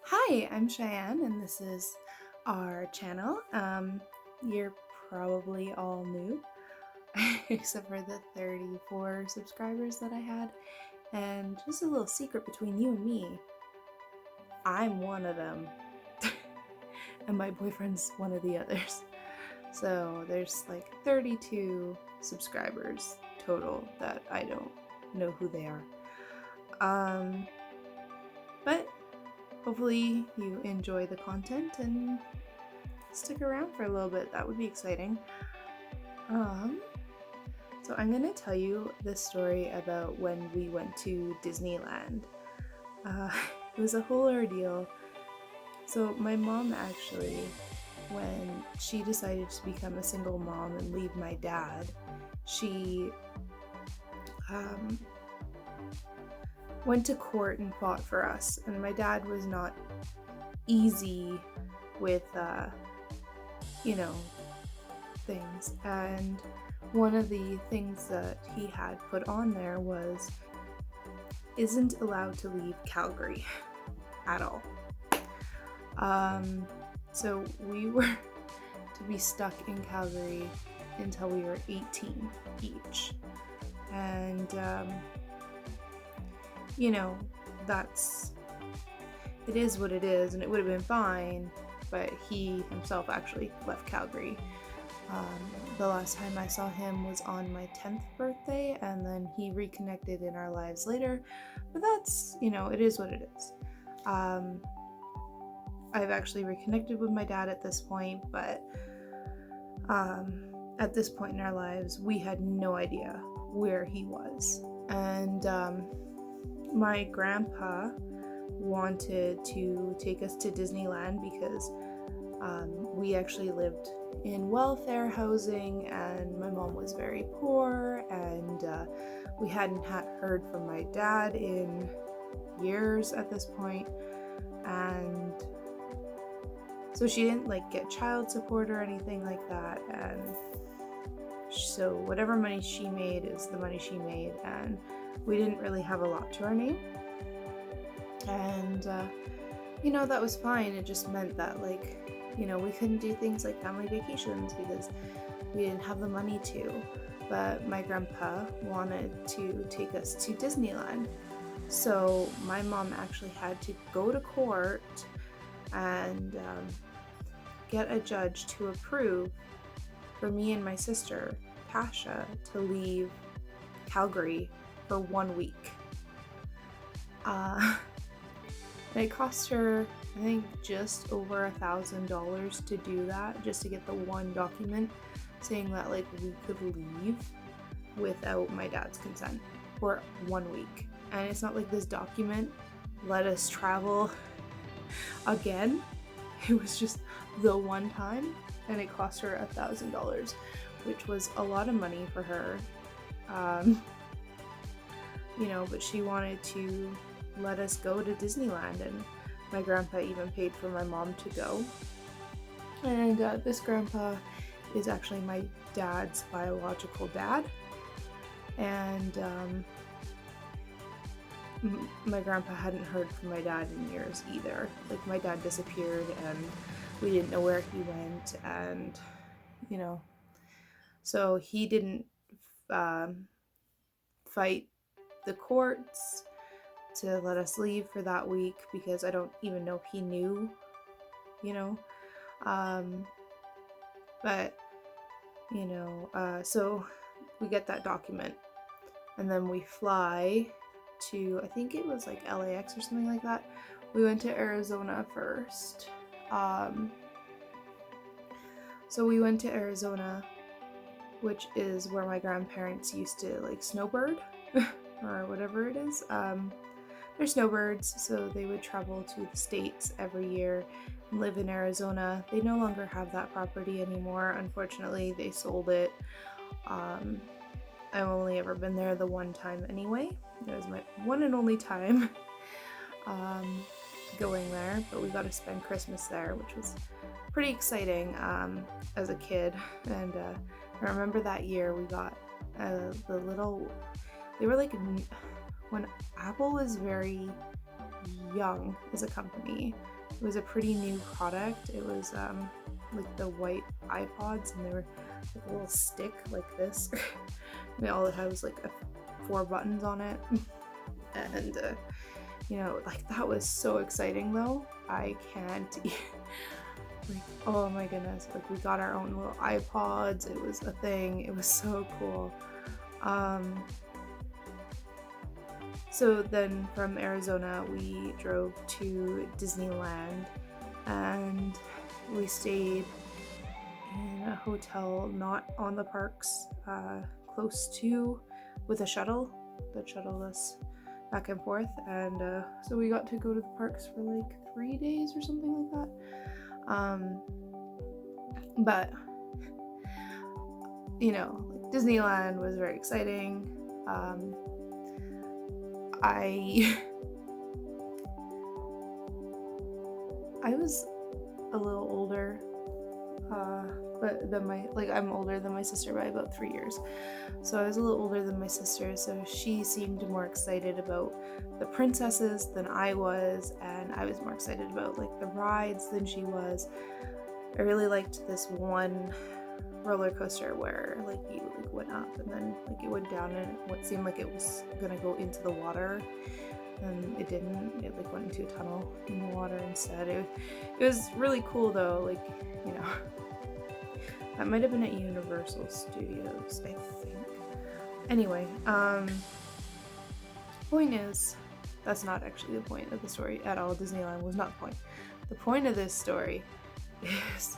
Hi, I'm Cheyenne, and this is our channel. You're probably all new, except for the 34 subscribers that I had. And just a little secret between you and me, I'm one of them, and my boyfriend's one of the others. So there's like 32 subscribers total that I don't know who they are. But hopefully you enjoy the content and stick around for a little bit. That would be exciting. So I'm gonna tell you this story about when we went to Disneyland. Uh, it was a whole ordeal. So my mom actually, when she decided to become a single mom and leave my dad, she went to court and fought for us. And my dad was not easy with, things. And one of the things that he had put on there was isn't allowed to leave Calgary at all. So we were to be stuck in Calgary until we were 18 each. And, it is what it is, and it would have been fine, but he himself actually left Calgary. The last time I saw him was on my 10th birthday, and then he reconnected in our lives later, but that's, it is what it is. I've actually reconnected with my dad at this point, but at this point in our lives, we had no idea where he was. And my grandpa wanted to take us to Disneyland because we actually lived in welfare housing, and my mom was very poor, and we hadn't heard from my dad in years at this point, and so she didn't get child support or anything like that, and so whatever money she made is the money she made, and we didn't really have a lot to our name. And that was fine. It just meant that we couldn't do things like family vacations because we didn't have the money to. But my grandpa wanted to take us to Disneyland. So my mom actually had to go to court and get a judge to approve for me and my sister, Tasha, to leave Calgary for 1 week. And it cost her, I think, just over $1,000 to do that, just to get the one document saying that we could leave without my dad's consent for 1 week. And it's not like this document let us travel again. It was just the one time, and it cost her $1,000, which was a lot of money for her. But she wanted to let us go to Disneyland, and my grandpa even paid for my mom to go. And this grandpa is actually my dad's biological dad, and my grandpa hadn't heard from my dad in years either. My dad disappeared, and we didn't know where he went, and so he didn't fight the courts to let us leave for that week, because I don't even know if he knew, so we get that document, and then we fly to, I think it was LAX or something like that. We went to Arizona first. So we went to Arizona, which is where my grandparents used to snowbird or whatever it is. They're snowbirds, so they would travel to the States every year and live in Arizona. They no longer have that property anymore. Unfortunately, they sold it. I've only ever been there the one time anyway. It was my one and only time going there, but we got to spend Christmas there, which was pretty exciting as a kid. And I remember that year we got they were when Apple was very young as a company, It was a pretty new product. It was like the white iPods, and they were like a little stick like this. And all it had was like 4 buttons on it. And you know, like that was so exciting though. I can't like, oh my goodness, like we got our own little iPods. It was a thing. It was so cool. So then from Arizona we drove to Disneyland, and we stayed in a hotel not on the parks, close to, with a shuttle that shuttled us back and forth. And so we got to go to the parks for like 3 days or something like that. But you know, like, Disneyland was very exciting. I was a little older, but then I'm older than my sister by about 3 years. So I was a little older than my sister, so she seemed more excited about the princesses than I was, and I was more excited about like the rides than she was. I really liked this one roller coaster where like you like went up and then like it went down, and what seemed like it was gonna go into the water, and it didn't. It like went into a tunnel in the water instead. It was really cool though, like, you know. That might have been at Universal Studios, I think. Anyway, point is, that's not actually the point of the story at all. Disneyland was not the point. The point of this story is,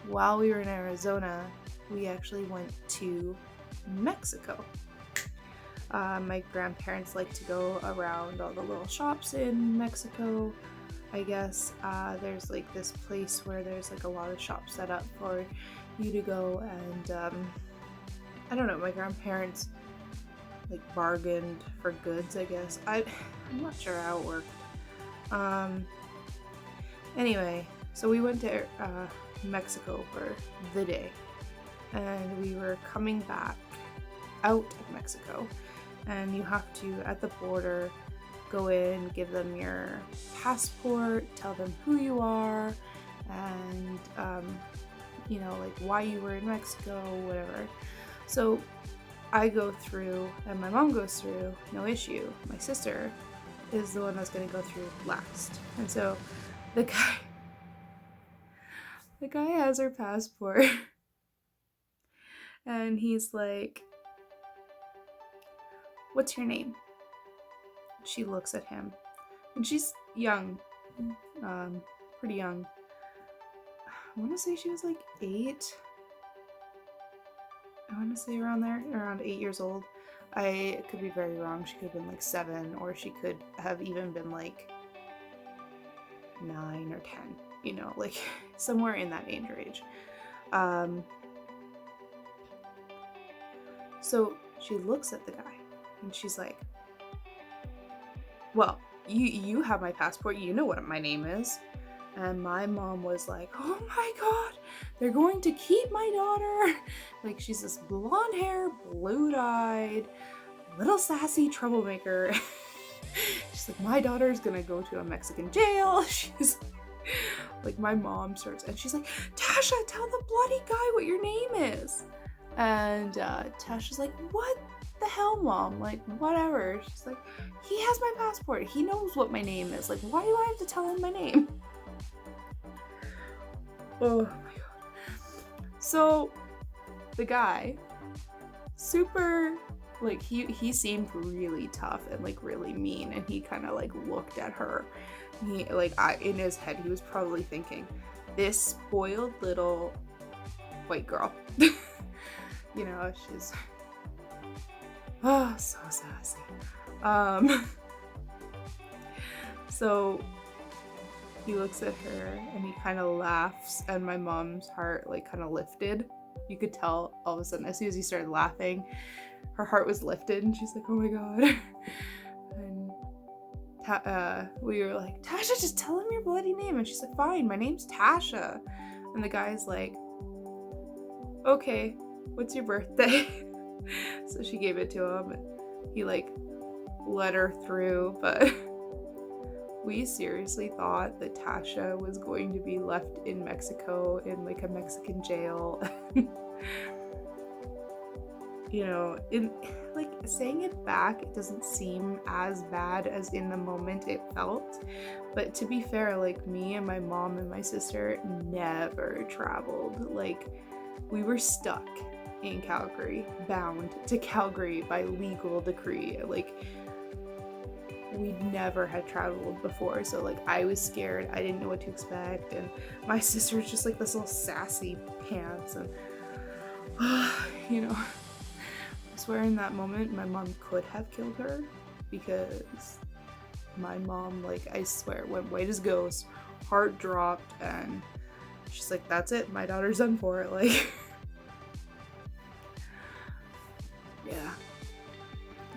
while we were in Arizona, we actually went to Mexico. My grandparents like to go around all the little shops in Mexico, I guess. There's like this place where there's like a lot of shops set up for you to go, and I don't know, my grandparents like bargained for goods, I guess. I'm not sure how it worked. Anyway, so we went to Mexico for the day, and we were coming back out of Mexico, and you have to, at the border, go in, give them your passport, tell them who you are, and you know, like why you were in Mexico, whatever. So I go through and my mom goes through, no issue. My sister is the one that's gonna go through last. And so the guy has her passport and he's like, "What's your name?" She looks at him, and she's young, pretty young. I want to say she was like 8. I want to say around there, around 8 years old. I could be very wrong. She could have been like 7, or she could have even been like 9 or 10, you know, like somewhere in that age range. So she looks at the guy and she's like, "Well, you have my passport, you know what my name is." And my mom was like, "Oh my god, they're going to keep my daughter." Like, she's this blonde hair, blue-eyed, little sassy troublemaker. She's like, "My daughter's gonna go to a Mexican jail." She's like, my mom starts, and she's like, "Tasha, tell the bloody guy what your name is." And Tasha's like, "What the hell, Mom? Like, whatever." She's like, "He has my passport. He knows what my name is. Like, why do I have to tell him my name?" Oh my god. So the guy, super, like, he seemed really tough and like really mean, and he kind of like looked at her. He like, in his head he was probably thinking, "This spoiled little white girl." You know, she's so sassy. So he looks at her and he kind of laughs, and my mom's heart like kind of lifted. You could tell all of a sudden, as soon as he started laughing, her heart was lifted, and she's like, "Oh my god." And we were like, "Tasha, just tell him your bloody name." And she's like, "Fine, my name's Tasha." And the guy's like, "Okay, what's your birthday?" So she gave it to him, and he like let her through, but We seriously thought that Tasha was going to be left in Mexico in like a Mexican jail. You know, in like saying it back, it doesn't seem as bad as in the moment it felt. But to be fair, like me and my mom and my sister never traveled. Like we were stuck in Calgary, bound to Calgary by legal decree. Like we never had traveled before, so like I was scared. I didn't know what to expect, and my sister was just like this little sassy pants, and you know, I swear in that moment my mom could have killed her, because my mom, like, I swear, went white as ghost, heart dropped, and she's like, that's it, my daughter's done for it. Like yeah,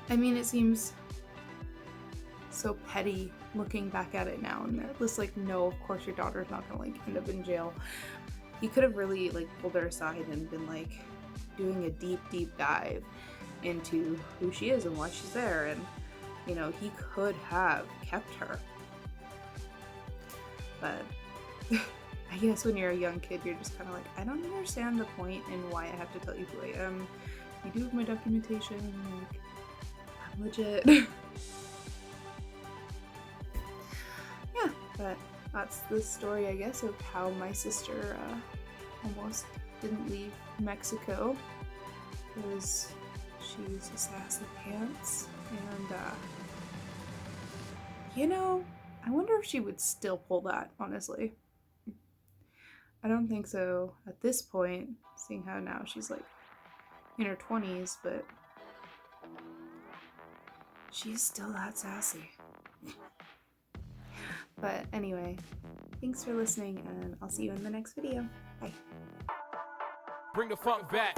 I mean, it seems so petty looking back at it now, and it's like, no, of course your daughter's not gonna like end up in jail. He could have really like pulled her aside and been like doing a deep dive into who she is and why she's there, and you know, he could have kept her. But I guess when you're a young kid, you're just kind of like, I don't understand the point and why I have to tell you who I am. You do have my documentation, like, I'm legit. Yeah, but that's the story, I guess, of how my sister almost didn't leave Mexico, because she's a sassy pants, and you know, I wonder if she would still pull that, honestly. I don't think so at this point, seeing how now she's like in her 20s, but she's still that sassy. But anyway, thanks for listening, and I'll see you in the next video. Bye. Bring the funk back.